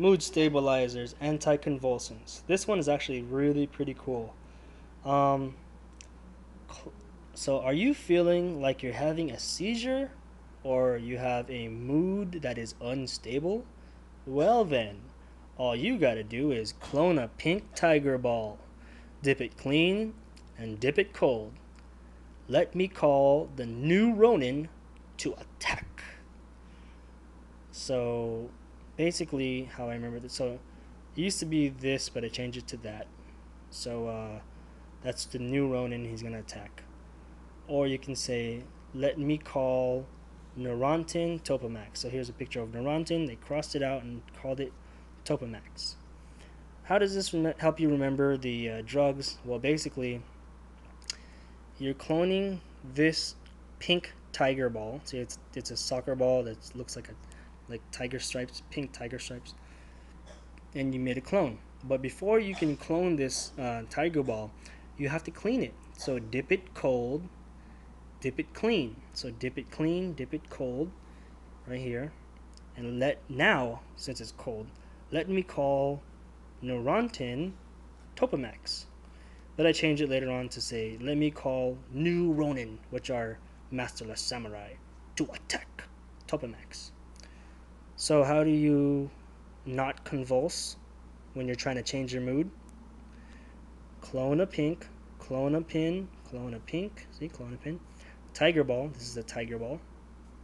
mood stabilizers, anticonvulsants. This one is actually really pretty cool. Um, so are you feeling like you're having a seizure or you have a mood that is unstable? Well then, all you gotta do is clone a pink tiger ball, dip it clean, and dip it cold. Let me call the new Ronin to attack. So basically, how I remember this, so it used to be this, but I changed it to that. So that's the new Ronin he's gonna attack. Or you can say, let me call Neurontin Topamax. So here's a picture of Neurontin. They crossed it out and called it Topamax. How does this help you remember the drugs? Well, basically, you're cloning this pink tiger ball. See, it's a soccer ball that looks like tiger stripes, pink tiger stripes, and you made a clone. But before you can clone this tiger ball, you have to clean it. So dip it cold, dip it clean. So dip it clean, dip it cold, right here, and now since it's cold, let me call Neurontin Topamax. But I change it later on to say, let me call new Ronin, which are masterless samurai, to attack Topamax. So how do you not convulse when you're trying to change your mood? Clone a pink, clone a pin, clone a pink, see, clone a pin. Tiger ball, this is a tiger ball.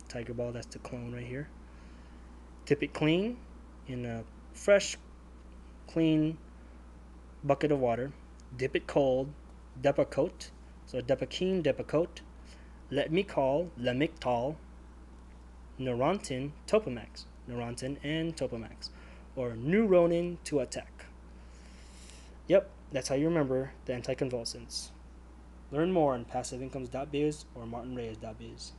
Tiger ball, that's the clone right here. Dip it clean in a fresh, clean bucket of water. Dip it cold, depakote. So depakine, depakote. Let me call Lamictal Neurontin Topamax. Neurontin and Topamax. Or new Ronin to attack. Yep, that's how you remember the anticonvulsants. Learn more on passiveincomes.biz or martinreyes.biz.